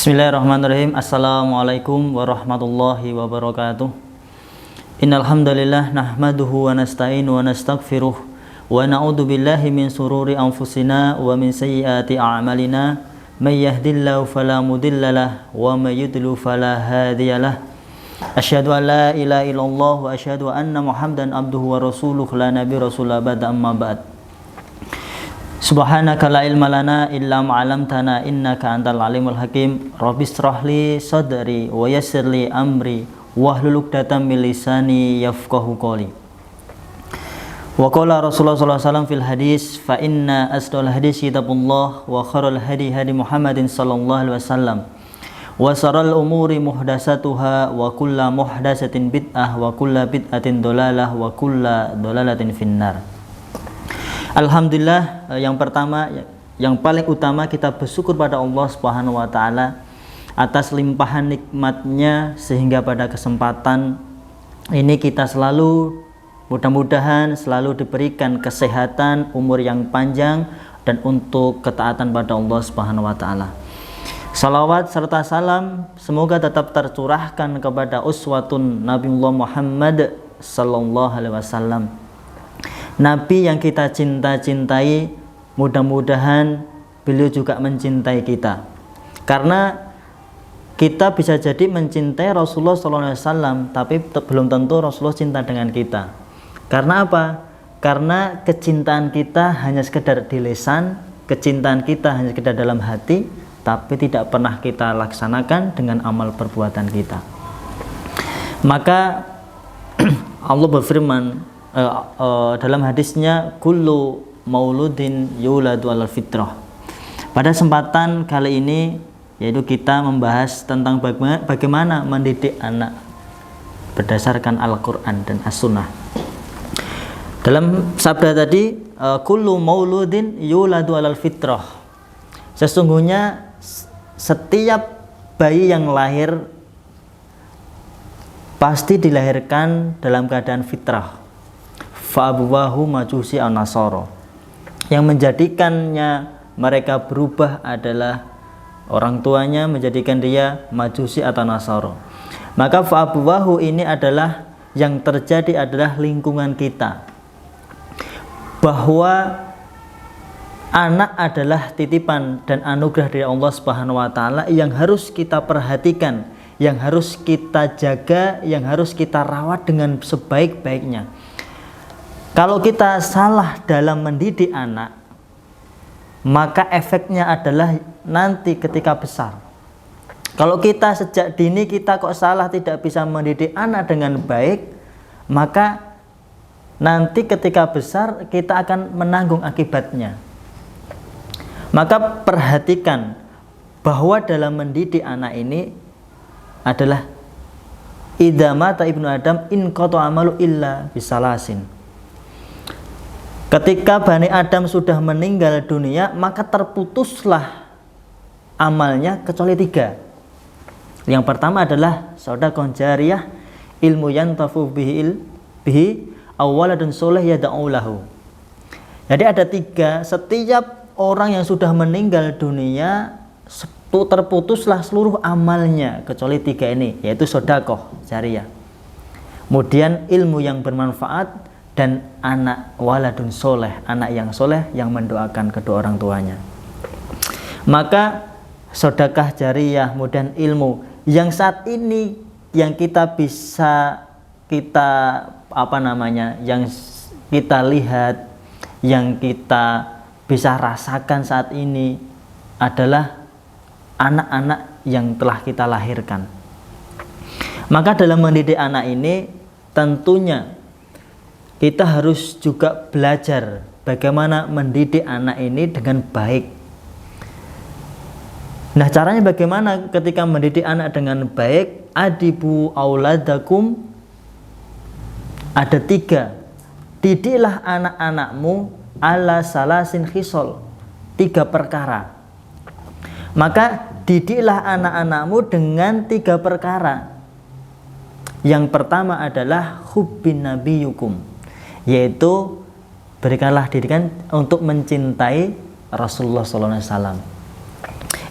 Bismillahirrahmanirrahim. Assalamualaikum warahmatullahi wabarakatuh. Innal hamdalillah nahmaduhu wa nasta'inu wa nastaghfiruh wa na'udzu billahi min sururi anfusina wa min sayyiati a'malina. May yahdihillahu fala mudhillalah wa may yudlil fala hadiyalah. Asyhadu an la ilaha illallah wa asyhadu anna Muhammadan abduhu wa rasuluh la nabiyya rasulullah ba'da amma ba'd. Subhanaka la ilma lana illa ma 'allamtana innaka antal alimul hakim. Rabbi shrah li sadri wa yassir li amri wahlul 'uqdatam min lisani yafqahu qawli. Wa qala Rasulullah sallallahu alaihi wasallam fil hadis fa inna asdaqal hadis kitabullah wa khairul hadi hadi Muhammadin sallallahu alaihi wasallam wa saral umuri muhdatsatuha wa kullu muhdatsatin bid'ah wa kullu bid'atin dhalalah wa kullu dhalalatin finnar. Alhamdulillah, yang pertama, yang paling utama kita bersyukur pada Allah Subhanahu wa taala atas limpahan nikmatnya sehingga pada kesempatan ini kita selalu mudah-mudahan selalu diberikan kesehatan, umur yang panjang dan untuk ketaatan pada Allah Subhanahu wa taala. Salawat serta salam semoga tetap tercurahkan kepada uswatun Nabiullah Muhammad sallallahu alaihi wasallam. Nabi yang kita cinta-cintai, mudah-mudahan beliau juga mencintai kita. Karena kita bisa jadi mencintai Rasulullah SAW, tapi belum tentu Rasulullah cinta dengan kita. Karena apa? Karena kecintaan kita hanya sekedar di lisan, kecintaan kita hanya sekedar dalam hati, tapi tidak pernah kita laksanakan dengan amal perbuatan kita. Maka Allah berfirman dalam hadisnya, kullu mauludin yuladu alal fitrah. Pada kesempatan kali ini yaitu kita membahas tentang bagaimana mendidik anak berdasarkan Al-Quran dan As-Sunnah. Dalam sabda tadi, kullu mauludin yuladu alal fitrah, sesungguhnya setiap bayi yang lahir pasti dilahirkan dalam keadaan fitrah. Fa'abuwahu majusi an-nasara, yang menjadikannya mereka berubah adalah orang tuanya menjadikan dia majusi atau nasara. Maka fa'abuwahu ini adalah yang terjadi adalah lingkungan kita, bahwa anak adalah titipan dan anugerah dari Allah Subhanahu wa taala yang harus kita perhatikan, yang harus kita jaga, yang harus kita rawat dengan sebaik-baiknya. Kalau kita salah dalam mendidik anak, maka efeknya adalah nanti ketika besar. Kalau kita sejak dini kita kok salah, tidak bisa mendidik anak dengan baik, maka nanti ketika besar kita akan menanggung akibatnya. Maka perhatikan bahwa dalam mendidik anak ini adalah idza mata ibnu adam in qata amalu illa bisalasin. Ketika Bani Adam sudah meninggal dunia, maka terputuslah amalnya kecuali 3. Yang pertama adalah shadaqah jariyah, ilmu yantafu bihi awaladun soleh yad'u lahu. Jadi ada 3, setiap orang yang sudah meninggal dunia terputuslah seluruh amalnya kecuali 3 ini, yaitu shadaqah jariyah, kemudian ilmu yang bermanfaat, dan anak waladun soleh, anak yang soleh yang mendoakan kedua orang tuanya. Maka sedekah jariyah, kemudian ilmu yang saat ini yang kita bisa yang kita lihat, yang kita bisa rasakan saat ini adalah anak-anak yang telah kita lahirkan. Maka dalam mendidik anak ini tentunya kita harus juga belajar bagaimana mendidik anak ini dengan baik. Nah, caranya bagaimana ketika mendidik anak dengan baik? Adibu auladakum, ada 3. Didiklah anak-anakmu ala salasin khisol, 3 perkara. Maka didiklah anak-anakmu dengan 3 perkara. Yang pertama adalah hubbin nabiyukum, yaitu berikanlah didikan untuk mencintai Rasulullah SAW.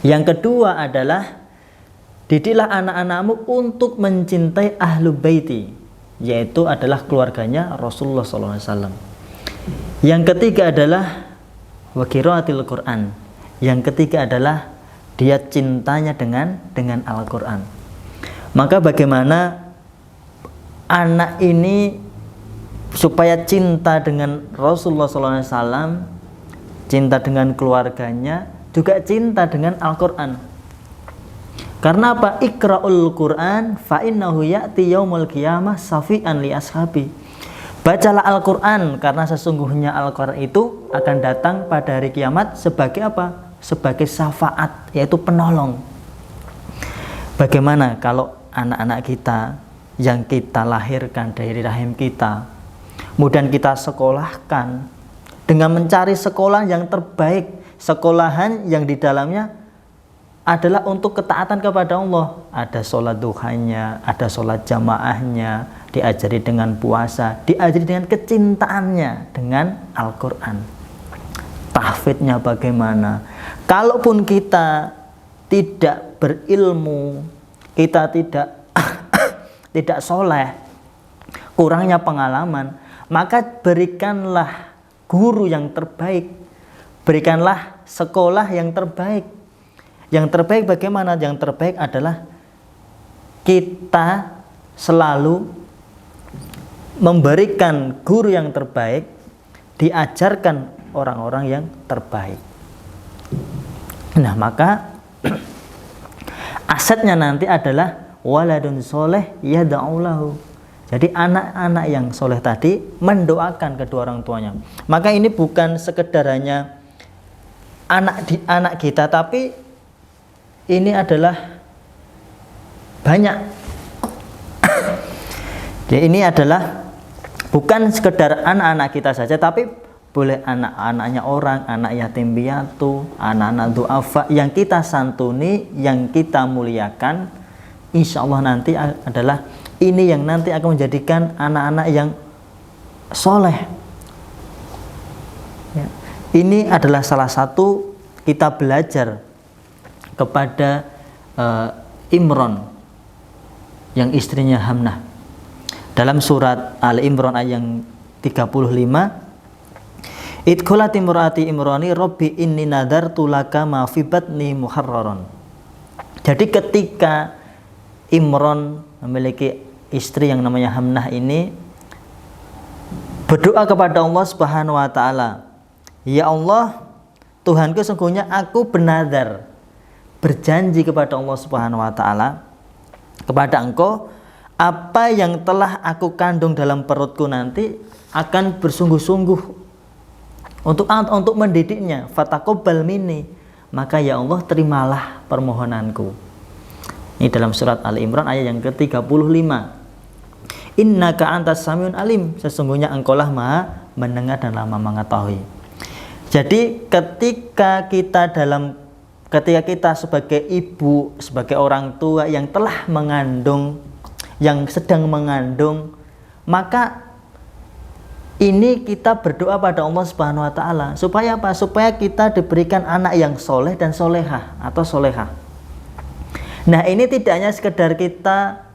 Yang kedua adalah Didiklah anak-anakmu untuk mencintai ahlu baiti, yaitu adalah keluarganya Rasulullah SAW. Yang ketiga adalah wa qiraatil Quran. Yang ketiga adalah dia cintanya dengan Al-Quran. Maka bagaimana anak ini supaya cinta dengan Rasulullah SAW, cinta dengan keluarganya, juga cinta dengan Al-Quran. Karena apa? Iqra'ul Quran fa innahu ya'ti yaumul qiyamah safi'an li ashabi. Bacalah Al-Quran karena sesungguhnya Al-Quran itu akan datang pada hari kiamat sebagai apa? Sebagai syafaat, yaitu penolong. Bagaimana kalau anak-anak kita yang kita lahirkan dari rahim kita, kemudian kita sekolahkan dengan mencari sekolah yang terbaik, sekolahan yang di dalamnya adalah untuk ketaatan kepada Allah. Ada sholat duhanya, ada sholat jamaahnya, diajari dengan puasa, diajari dengan kecintaannya dengan Al-Quran. Tahfidnya bagaimana? Kalaupun kita tidak berilmu, kita tidak soleh, kurangnya pengalaman, maka berikanlah guru yang terbaik, berikanlah sekolah yang terbaik. Yang terbaik bagaimana? Yang terbaik adalah kita selalu memberikan guru yang terbaik, diajarkan orang-orang yang terbaik. Nah, maka asetnya nanti adalah waladun soleh yad'u lahu. Jadi anak-anak yang soleh tadi mendoakan kedua orang tuanya. Maka ini bukan sekedar hanya anak kita, tapi ini adalah banyak. Jadi ini adalah bukan sekedar anak-anak kita saja, tapi boleh anak-anaknya orang, anak yatim piatu, anak-anak du'afa yang kita santuni, yang kita muliakan. Insya Allah nanti adalah ini yang nanti akan menjadikan anak-anak yang soleh. Ya. Ini adalah salah satu kita belajar kepada Imran yang istrinya Hamnah. Dalam surat Al-Imran ayat yang 35, Idkholat imra'ati imrani Rabbi inni nadartu laka ma fi batni muharraron. Jadi ketika Imran memiliki istri yang namanya Hamnah ini berdoa kepada Allah Subhanahu wa taala, ya Allah, Tuhanku, sesungguhnya aku bernadar, berjanji kepada Allah Subhanahu wa taala, kepada Engkau, apa yang telah aku kandung dalam perutku nanti akan bersungguh-sungguh untuk mendidiknya. Fataqabbal minni, maka ya Allah terimalah permohonanku. Ini dalam surat Al-Imran ayat yang ke-35. Innaka antas samiun alim, sesungguhnya Engkaulah Maha mendengar dan Maha mengetahui. Jadi ketika kita sebagai ibu, sebagai orang tua yang telah mengandung, yang sedang mengandung, maka ini kita berdoa pada Allah Subhanahu wa taala supaya apa? Supaya kita diberikan anak yang soleh dan solehah atau solehah. Nah, ini tidak hanya sekedar kita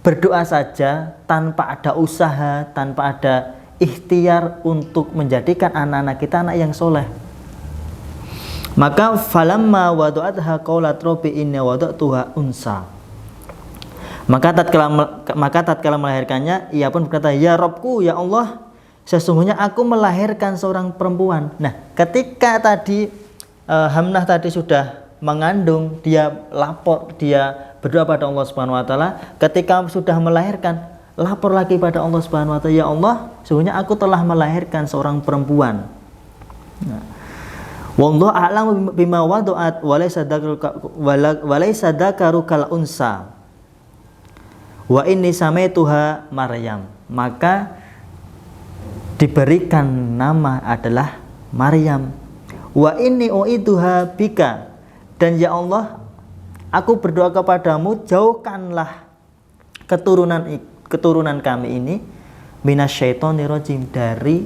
berdoa saja tanpa ada usaha, tanpa ada ikhtiar untuk menjadikan anak-anak kita anak yang soleh. Maka falamma wadu'atha qaulat rabbi inni wada'tuha unsa. Maka tatkala melahirkannya, ia pun berkata, ya Rabbku, ya Allah, sesungguhnya aku melahirkan seorang perempuan. Nah, ketika tadi Hamnah tadi sudah mengandung, dia lapor, dia berdoa pada Allah Subhanahu wa taala. Ketika sudah melahirkan, lapor lagi pada Allah Subhanahu wa taala, ya Allah, sesungguhnya aku telah melahirkan seorang perempuan. Wallahu a'lamu bima wada'at walaysa dzakaru kal unsa. Wa inni samaituha Maryam. Maka diberikan nama adalah Maryam. Wa inni u'iduha bika, dan ya Allah, aku berdoa kepadamu, jauhkanlah keturunan kami ini minasyaitonir rajim, dari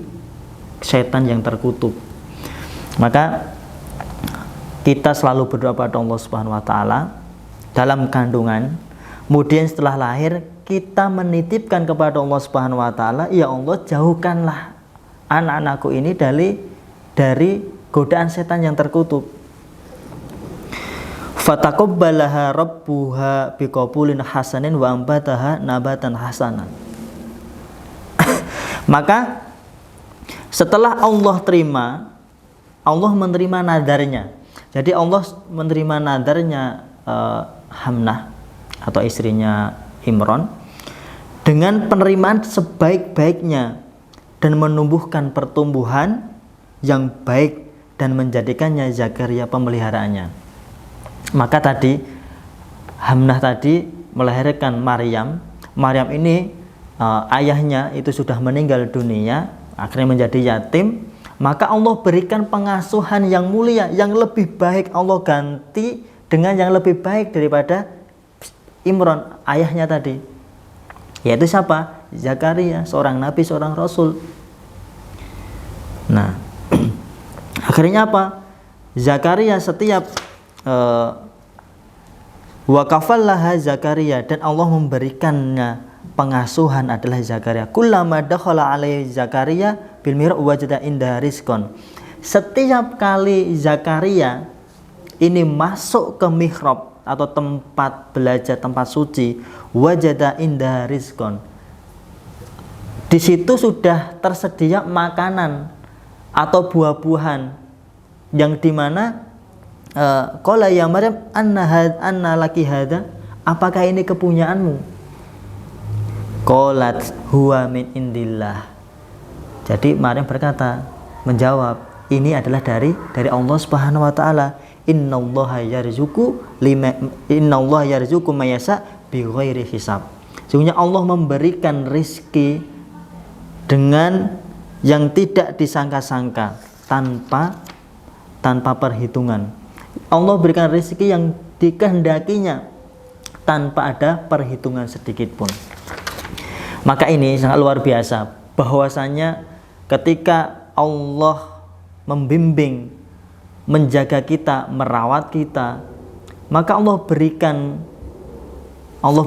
setan yang terkutuk. Maka kita selalu berdoa pada Allah Subhanahu wa taala dalam kandungan, kemudian setelah lahir kita menitipkan kepada Allah Subhanahu wa taala, ya Allah, jauhkanlah anak-anakku ini dari godaan setan yang terkutuk. Fataqabbalaha rabbuha biqabulin hasanin wa ambataha nabatan hasanan. Maka setelah Allah menerima nadarnya. Jadi Allah menerima nadarnya Hamnah atau istrinya Imran dengan penerimaan sebaik-baiknya dan menumbuhkan pertumbuhan yang baik dan menjadikannya Zakaria pemeliharaannya. Maka tadi Hamnah tadi melahirkan Maryam. Maryam ini ayahnya itu sudah meninggal dunia, akhirnya menjadi yatim. Maka Allah berikan pengasuhan yang mulia, yang lebih baik. Allah ganti dengan yang lebih baik daripada Imran, ayahnya tadi. Yaitu siapa? Zakaria, seorang nabi, seorang rasul. Nah, akhirnya apa? Zakaria setiap wakafallaha Zakaria, dan Allah memberikannya pengasuhan adalah Zakaria. Kullama dakhala alaihi Zakaria bil mihrab wajada inda rizqan. Setiap kali Zakaria ini masuk ke mihrab atau tempat belajar, tempat suci, wajada inda rizqan. Di situ sudah tersedia makanan atau buah-buahan yang dimana qala ya Maryam anna laki hada, apakah ini kepunyaanmu? Qalat huwa min indillah. Jadi Maryam berkata, menjawab, ini adalah dari Allah Subhanahu wa taala. Innallaha yarzuqu may yasha bighairi hisab. Sesungguhnya Allah memberikan rizki dengan yang tidak disangka-sangka, tanpa perhitungan. Allah berikan rizki yang dikehendakinya tanpa ada perhitungan sedikit pun. Maka ini sangat luar biasa, bahwasanya ketika Allah membimbing, menjaga kita, merawat kita, maka Allah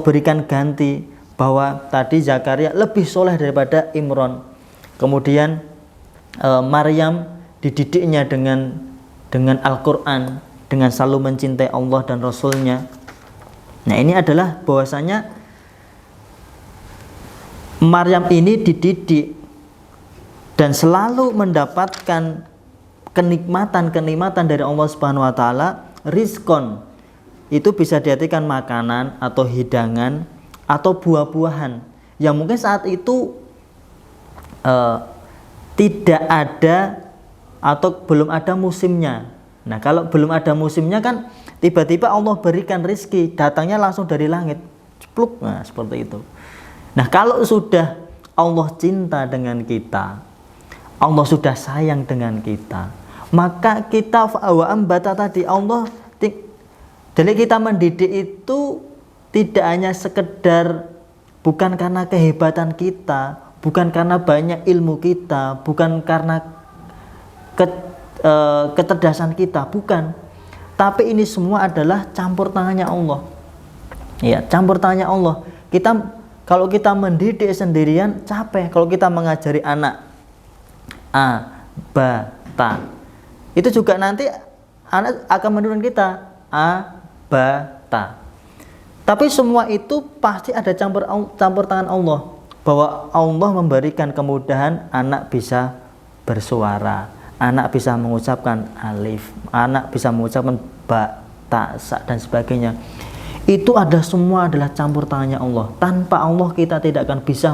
berikan ganti, bahwa tadi Zakaria lebih soleh daripada Imran. Kemudian Maryam dididiknya dengan Al-Quran, dengan selalu mencintai Allah dan Rasulnya. Nah, ini adalah bahwasanya Maryam ini dididik dan selalu mendapatkan kenikmatan dari Allah Subhanahu wa taala. Rizkon itu bisa diartikan makanan atau hidangan atau buah-buahan yang mungkin saat itu tidak ada atau belum ada musimnya. Nah, kalau belum ada musimnya kan tiba-tiba Allah berikan rizki, datangnya langsung dari langit, cepluk. Nah, seperti itu. Nah, kalau sudah Allah cinta dengan kita, Allah sudah sayang dengan kita, maka kita wa ambata tadi Allah, jadi kita mendidik itu tidak hanya sekedar, bukan karena kehebatan kita, bukan karena banyak ilmu kita, bukan karena kecerdasan kita, bukan. Tapi ini semua adalah campur tangannya Allah. Ya, campur tangannya Allah. Kalau kita mendidik sendirian capek. Kalau kita mengajari anak a, ba, ta, itu juga nanti anak akan menurun kita a, ba, ta. Tapi semua itu pasti ada campur tangan Allah, bahwa Allah memberikan kemudahan anak bisa bersuara, anak bisa mengucapkan alif, anak bisa mengucapkan ba, ta, sa, dan sebagainya. Itu semua adalah campur tangannya Allah. Tanpa Allah kita tidak akan bisa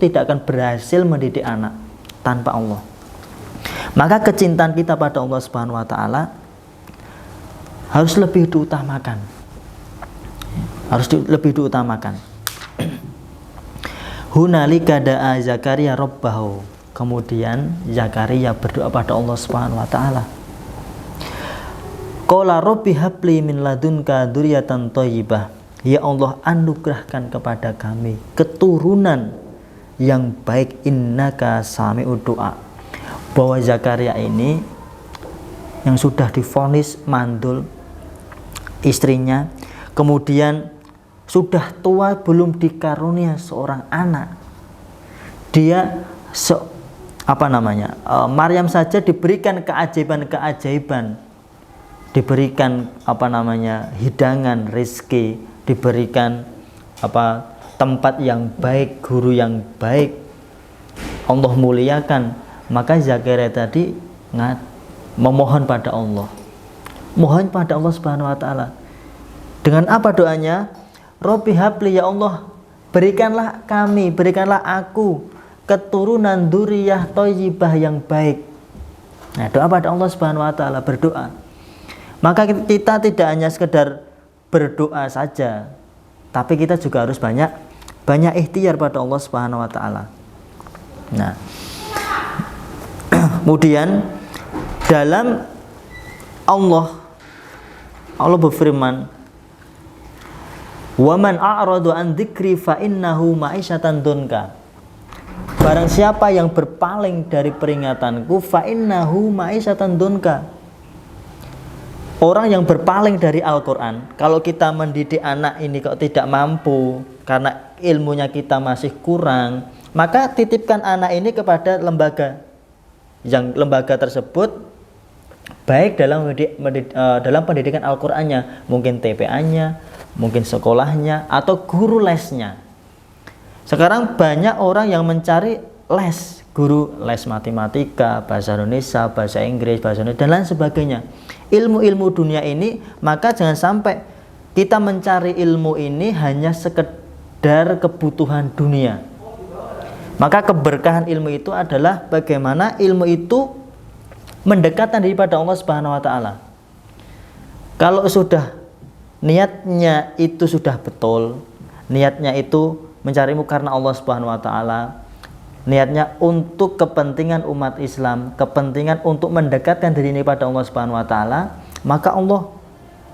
tidak akan berhasil mendidik anak tanpa Allah. Maka kecintaan kita pada Allah Subhanahu wa taala harus lebih diutamakan. Lebih diutamakan. Hunalika da'a Zakaria rabbahu. Kemudian Zakaria berdoa pada Allah Subhanahu wa taala. Qala rabbi habli min ladunka dzurriatan thayyibah. Ya Allah, anugerahkan kepada kami keturunan yang baik, innaka sami'ud du'a. Bahwa Zakaria ini yang sudah divonis mandul istrinya, kemudian sudah tua belum dikarunia seorang anak. Dia Maryam saja diberikan keajaiban-keajaiban, diberikan hidangan, rezeki, diberikan tempat yang baik, guru yang baik, Allah muliakan. Maka Zakaria tadi memohon pada Allah, mohon pada Allah Subhanahu wa taala. Dengan apa doanya? Robbi habli, ya Allah, berikanlah kami, berikanlah aku keturunan dzurriyyah thayyibah yang baik. Nah, doa pada Allah Subhanahu wa taala, berdoa. Maka kita tidak hanya sekedar berdoa saja, tapi kita juga harus banyak ikhtiar pada Allah Subhanahu wa taala. Nah, kemudian dalam Allah berfirman, wa man a'radu an dzikri fa innahu ma'isyatan dunka. Barang siapa yang berpaling dari peringatanku, fa innahu ma'isyatan dunka. Orang yang berpaling dari Al-Qur'an, kalau kita mendidik anak ini kok tidak mampu karena ilmunya kita masih kurang, maka titipkan anak ini kepada lembaga. Yang lembaga tersebut baik dalam pendidikan Al-Qur'annya, mungkin TPA-nya, mungkin sekolahnya, atau guru lesnya. Sekarang banyak orang yang mencari les, guru les matematika, bahasa Indonesia, bahasa Inggris, bahasa Indonesia, dan lain sebagainya. Ilmu-ilmu dunia ini, maka jangan sampai kita mencari ilmu ini hanya sekedar kebutuhan dunia. Maka keberkahan ilmu itu adalah bagaimana ilmu itu mendekatkan diri pada Allah Subhanahu wa taala. Kalau sudah niatnya itu sudah betul, niatnya itu mencarimu karena Allah Subhanahu wa taala, niatnya untuk kepentingan umat Islam, kepentingan untuk mendekatkan diri ini pada Allah Subhanahu wa taala, maka Allah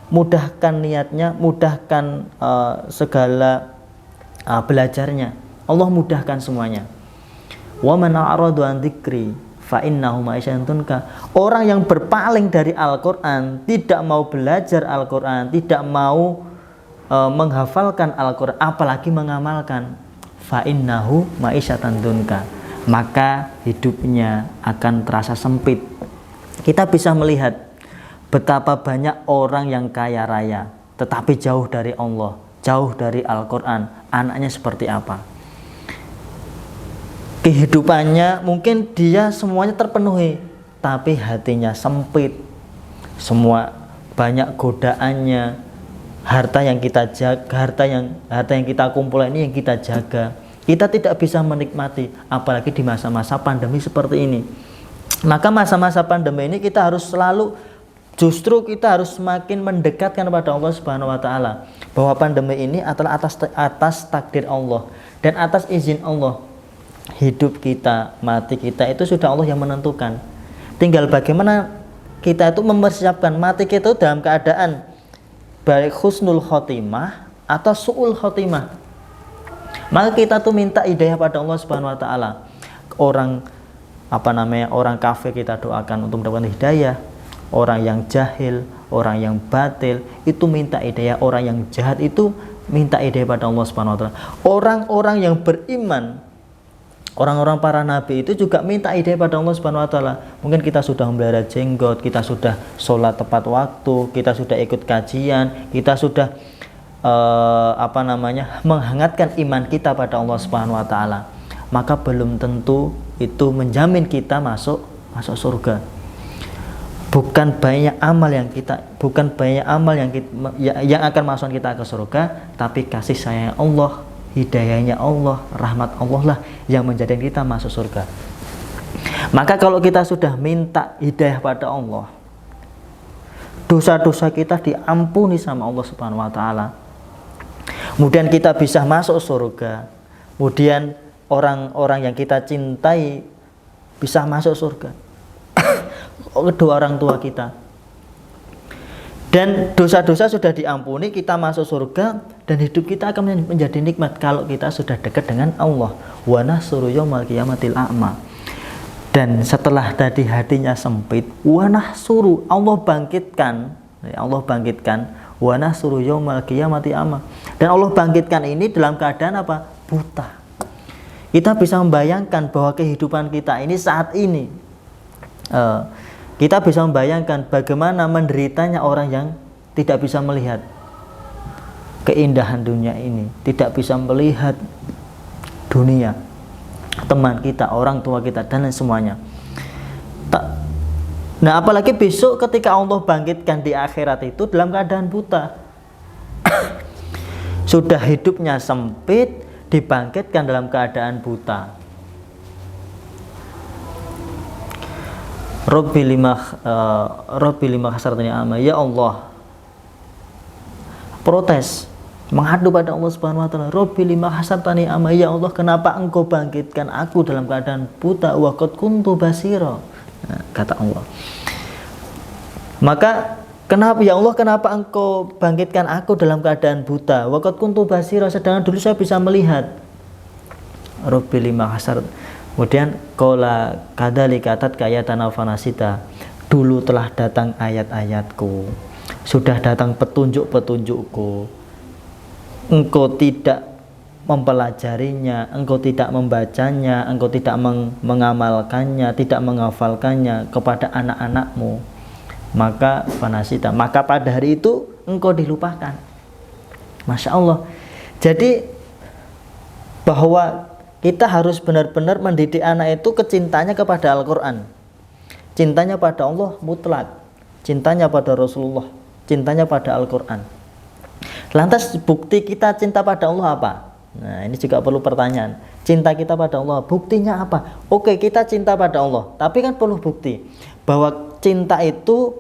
mudahkan niatnya, mudahkan segala belajarnya. Allah mudahkan semuanya. Wa man a'radu an dzikri fa innahu ma'isyatan dunka. Orang yang berpaling dari Al-Qur'an, tidak mau belajar Al-Qur'an, tidak mau menghafalkan Al-Qur'an, apalagi mengamalkan, fa innahu ma'isyatan dunka, maka hidupnya akan terasa sempit. Kita bisa melihat betapa banyak orang yang kaya raya tetapi jauh dari Allah, jauh dari Al-Qur'an, anaknya seperti apa? Kehidupannya mungkin dia semuanya terpenuhi, tapi hatinya sempit. Semua banyak godaannya, harta yang kita jaga, harta yang kita kumpulkan ini yang kita jaga. Kita tidak bisa menikmati, apalagi di masa-masa pandemi seperti ini. Maka masa-masa pandemi ini kita harus justru kita harus semakin mendekatkan kepada Allah Subhanahu wa taala, bahwa pandemi ini adalah atas takdir Allah dan atas izin Allah. Hidup kita, mati kita itu sudah Allah yang menentukan. Tinggal bagaimana kita itu mempersiapkan mati kita itu dalam keadaan baik husnul khotimah atau su'ul khotimah. Maka kita tuh minta hidayah pada Allah Subhanahu wa taala. Orang kafir kita doakan untuk mendapatkan hidayah. Orang yang jahil, orang yang batil itu minta hidayah. Orang yang jahat itu minta hidayah pada Allah Subhanahu wa taala. Orang-orang yang beriman, orang-orang para nabi itu juga minta hidayah pada Allah Subhanahu wa taala. Mungkin kita sudah memelihara jenggot, kita sudah sholat tepat waktu, kita sudah ikut kajian, kita sudah menghangatkan iman kita pada Allah Subhanahu wa taala. Maka belum tentu itu menjamin kita masuk surga. Bukan banyak amal yang akan masukkan kita ke surga, tapi kasih sayang Allah, hidayahnya Allah, rahmat Allah lah yang menjadikan kita masuk surga. Maka kalau kita sudah minta hidayah pada Allah, dosa-dosa kita diampuni sama Allah Subhanahu wa taala, kemudian kita bisa masuk surga, kemudian orang-orang yang kita cintai bisa masuk surga, kedua orang tua kita, dan dosa-dosa sudah diampuni, kita masuk surga, dan hidup kita akan menjadi nikmat kalau kita sudah dekat dengan Allah. Wa nahsuru yaumal qiyamatil a'ma. Dan setelah tadi hatinya sempit, wa nahsuru, Allah bangkitkan wa nahsuru yaumal qiyamati ama. Dan Allah bangkitkan ini dalam keadaan apa? Buta. Kita bisa membayangkan bahwa kehidupan kita ini saat ini, kita bisa membayangkan bagaimana menderitanya orang yang tidak bisa melihat keindahan dunia ini, tidak bisa melihat dunia, teman kita, orang tua kita, dan lain semuanya. Nah, apalagi besok ketika Allah bangkitkan di akhirat itu dalam keadaan buta. Sudah hidupnya sempit, dibangkitkan dalam keadaan buta. Rabbi lima khasartani ama. Ya Allah, protes, mengadu pada Allah Subhanahu wa taala. Rabbi lima khasartani ama. Ya Allah, kenapa engkau bangkitkan aku dalam keadaan buta? Wa qad kuntu basira. Nah, kata Allah. Maka kenapa ya Allah, kenapa engkau bangkitkan aku dalam keadaan buta? Wa qad kuntu basira, sedangkan dulu saya bisa melihat. Rabbi lima khasart. Kemudian qala kadzalika tatka ayatana fanasita. Dulu telah datang ayat-ayatku, sudah datang petunjuk-petunjukku. Engkau tidak mempelajarinya, engkau tidak membacanya, engkau tidak mengamalkannya, tidak menghafalkannya kepada anak-anakmu, maka fanasita, maka pada hari itu engkau dilupakan. Masya Allah. Jadi bahwa kita harus benar-benar mendidik anak itu kecintanya kepada Al-Quran, cintanya pada Allah mutlak, cintanya pada Rasulullah, cintanya pada Al-Quran. Lantas bukti kita cinta pada Allah apa? Nah, ini juga perlu pertanyaan. Cinta kita pada Allah, buktinya apa? Oke, kita cinta pada Allah, tapi kan perlu bukti bahwa cinta itu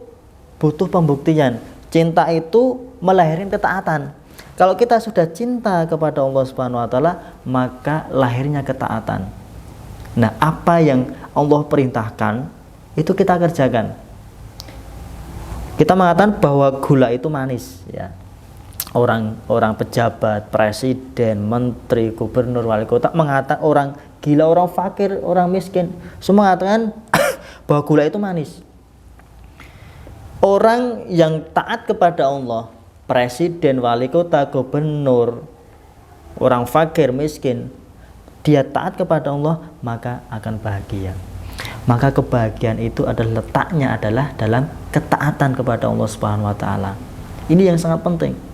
butuh pembuktian. Cinta itu melahirkan ketaatan. Kalau kita sudah cinta kepada Allah Subhanahu wa taala, maka lahirnya ketaatan. Nah, apa yang Allah perintahkan itu kita kerjakan. Kita mengatakan bahwa gula itu manis, ya. Orang pejabat, presiden, menteri, gubernur, wali kota mengatakan orang gila, orang fakir, orang miskin, semua mengatakan bahwa gula itu manis. Orang yang taat kepada Allah, presiden, wali kota, gubernur, orang fakir, miskin, dia taat kepada Allah, maka akan bahagia. Maka kebahagiaan itu adalah letaknya adalah dalam ketaatan kepada Allah Subhanahu wa taala. Ini yang sangat penting.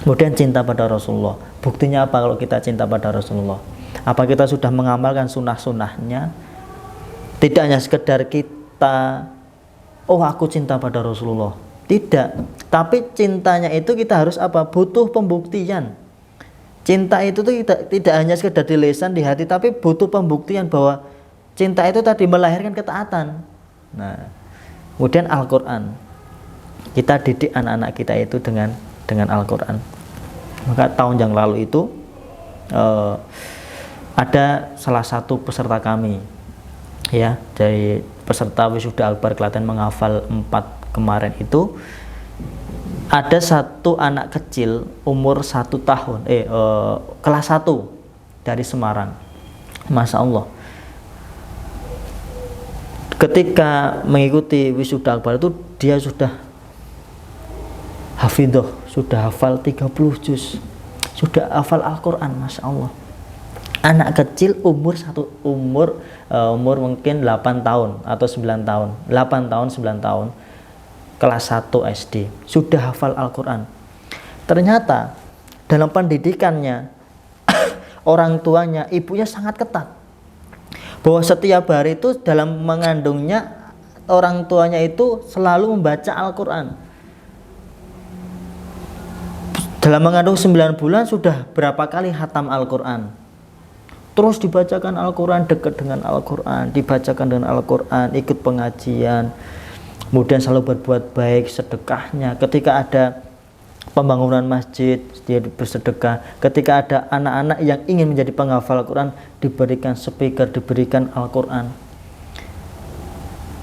Kemudian cinta pada Rasulullah. Buktinya apa kalau kita cinta pada Rasulullah? Apa kita sudah mengamalkan sunnah-sunnahnya? Tidak hanya sekedar kita, oh aku cinta pada Rasulullah. Tidak. Tapi cintanya itu kita harus apa? Butuh pembuktian. Cinta itu tuh tidak hanya sekedar di lisan, di hati, tapi butuh pembuktian bahwa cinta itu tadi melahirkan ketaatan. Nah, kemudian Al-Quran. Kita didik anak-anak kita itu dengan Al-Quran. Maka tahun yang lalu itu ada salah satu peserta kami, ya, dari peserta wisuda Akbar Klaten menghafal 4 kemarin itu, ada satu anak kecil umur 1 tahun, kelas 1 dari Semarang. Masya Allah, ketika mengikuti wisuda Akbar itu dia sudah hafidhoh, sudah hafal 30 juz, sudah hafal Al-Quran. Masya Allah. Anak kecil umur mungkin 8 tahun atau 9 tahun, 8 tahun, 9 tahun, kelas 1 SD, sudah hafal Al-Quran. Ternyata dalam pendidikannya orang tuanya, ibunya sangat ketat, bahwa setiap hari itu dalam mengandungnya, orang tuanya itu selalu membaca Al-Quran. Dalam mengandung 9 bulan sudah berapa kali khatam Al-Quran. Terus dibacakan Al-Quran, dekat dengan Al-Quran, dibacakan dengan Al-Quran, ikut pengajian, kemudian selalu berbuat baik, sedekahnya. Ketika ada pembangunan masjid, dia bersedekah. Ketika ada anak-anak yang ingin menjadi penghafal Al-Quran, diberikan speaker, diberikan Al-Quran.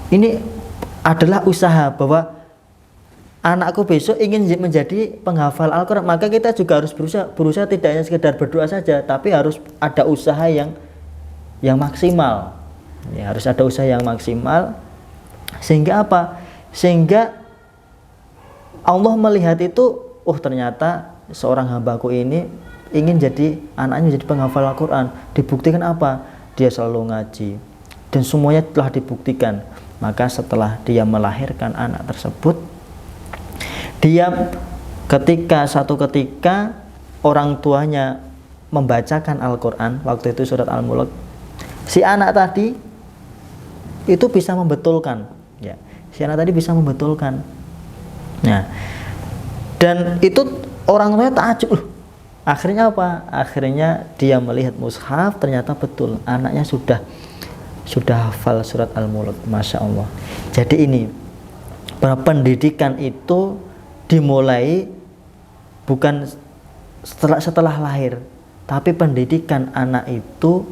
Ini adalah usaha bahwa anakku besok ingin menjadi penghafal Al-Quran, maka kita juga harus berusaha tidak hanya sekedar berdoa saja, tapi harus ada usaha yang maksimal. Ya, harus ada usaha yang maksimal, sehingga apa? Sehingga Allah melihat itu oh ternyata seorang hambaku ini ingin jadi anaknya jadi penghafal Al-Quran. Dibuktikan apa? Dia selalu ngaji dan semuanya telah dibuktikan. Maka setelah dia melahirkan anak tersebut, dia suatu ketika orang tuanya membacakan Al-Quran, waktu itu surat Al-Mulk, si anak tadi itu bisa membetulkan, ya, si anak tadi bisa membetulkan. Nah, dan itu orang tuanya takjub. Akhirnya apa? Akhirnya dia melihat mushaf, ternyata betul anaknya sudah hafal surat Al-Mulk. Masya Allah. Jadi ini pendidikan itu dimulai bukan setelah lahir, tapi pendidikan anak itu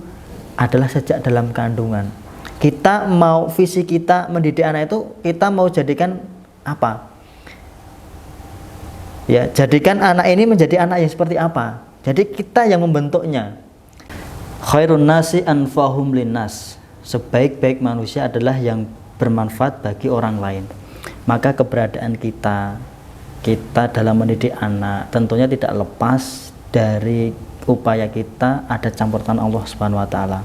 adalah sejak dalam kandungan. Kita mau, visi kita mendidik anak itu, kita mau jadikan apa? Ya, jadikan anak ini menjadi anak yang seperti apa? Jadi kita yang membentuknya. Khairun nasi anfahum linnas. Sebaik-baik manusia adalah yang bermanfaat bagi orang lain. Maka keberadaan kita dalam mendidik anak tentunya tidak lepas dari upaya kita ada campur tangan Allah Subhanahu wa taala.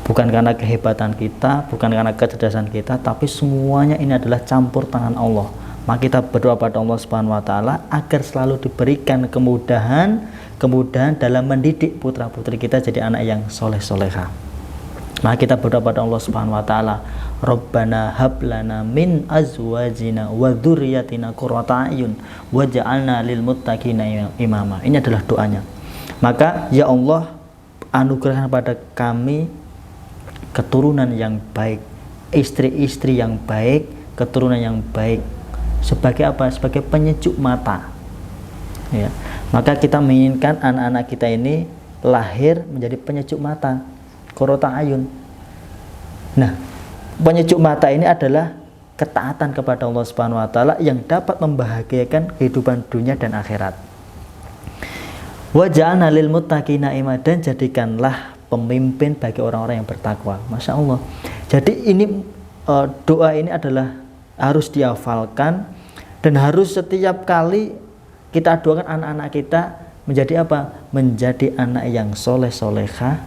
Bukan karena kehebatan kita, bukan karena kecerdasan kita, tapi semuanya ini adalah campur tangan Allah. Maka kita berdoa pada Allah Subhanahu wa taala agar selalu diberikan kemudahan dalam mendidik putra-putri kita jadi anak yang soleh-solehah. Maka kita berdoa pada Allah Subhanahu wa taala, Rabbana hab lana min azwajina wa dzurriyyatina qurrata a'yun waj'alna lil muttaqina imama. Ini adalah doanya. Maka ya Allah, anugerahkan pada kami keturunan yang baik, istri-istri yang baik, keturunan yang baik. Sebagai apa? Sebagai penyejuk mata, ya. Maka kita menginginkan anak-anak kita ini lahir menjadi penyejuk mata, qurrata ayun. Nah, penyejuk mata ini adalah ketaatan kepada Allah Subhanahu wa taala yang dapat membahagiakan kehidupan dunia dan akhirat. Wa ja'alna lil muttaqina imama, dan jadikanlah pemimpin bagi orang-orang yang bertakwa. Masya Allah. Jadi ini doa ini adalah harus dihafalkan dan harus setiap kali kita doakan anak-anak kita menjadi apa? Menjadi anak yang soleh-solehah,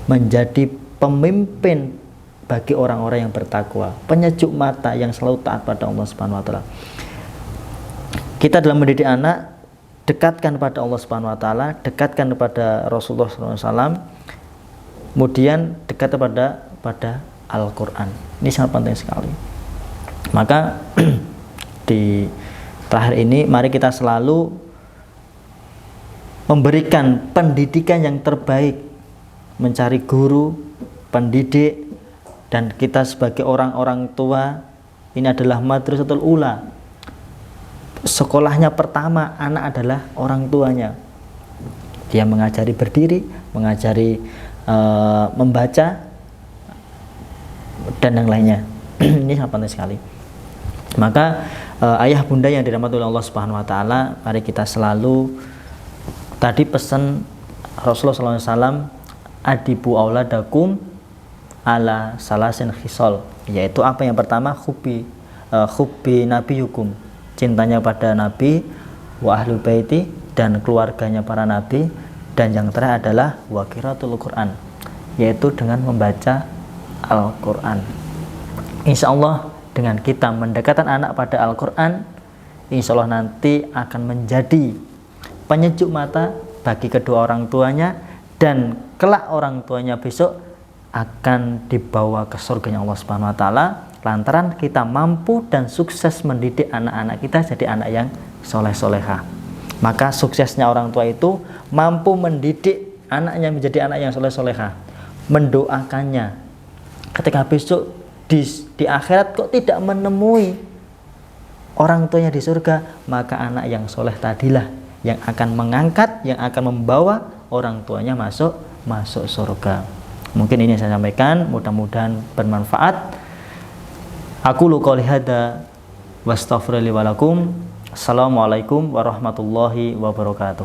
menjadi pemimpin bagi orang-orang yang bertakwa, penyejuk mata yang selalu taat pada Allah Subhanahu wa taala. Kita dalam mendidik anak, dekatkan pada Allah Subhanahu wa taala, dekatkan kepada Rasulullah SAW, kemudian dekat pada Al-Quran. Ini sangat penting sekali. Maka di terakhir ini mari kita selalu memberikan pendidikan yang terbaik, mencari guru, pendidik, dan kita sebagai orang-orang tua ini adalah madrasatul ula. Sekolahnya pertama anak adalah orang tuanya. Dia mengajari berdiri, mengajari membaca, dan yang lainnya. Ini sangat penting sekali. Maka ayah bunda yang dirahmati oleh Allah Subhanahu wa taala, mari kita selalu tadi pesan Rasulullah SAW, adibu auladakum ala salasin khisal, yaitu apa? Yang pertama hubbi nabiyukum, cintanya pada Nabi, wa ahlul baiti, dan keluarganya para nabi, dan yang terakhir adalah wa qiraatul Quran, yaitu dengan membaca Al-Quran. Insya Allah dengan kita mendekatkan anak pada Al-Quran, insya Allah nanti akan menjadi penyejuk mata bagi kedua orang tuanya, dan kelak orang tuanya besok akan dibawa ke surganya Allah Subhanahu wa taala lantaran kita mampu dan sukses mendidik anak-anak kita jadi anak yang soleh-solehah. Maka suksesnya orang tua itu mampu mendidik anaknya menjadi anak yang soleh-solehah, mendoakannya ketika besok di akhirat kok tidak menemui orang tuanya di surga, maka anak yang soleh tadilah yang akan mengangkat, yang akan membawa orang tuanya masuk surga. Mungkin ini yang saya sampaikan, mudah-mudahan bermanfaat. Aku qouli hadza wastaghfirullahi wa lakum. Assalamualaikum warahmatullahi wabarakatuh.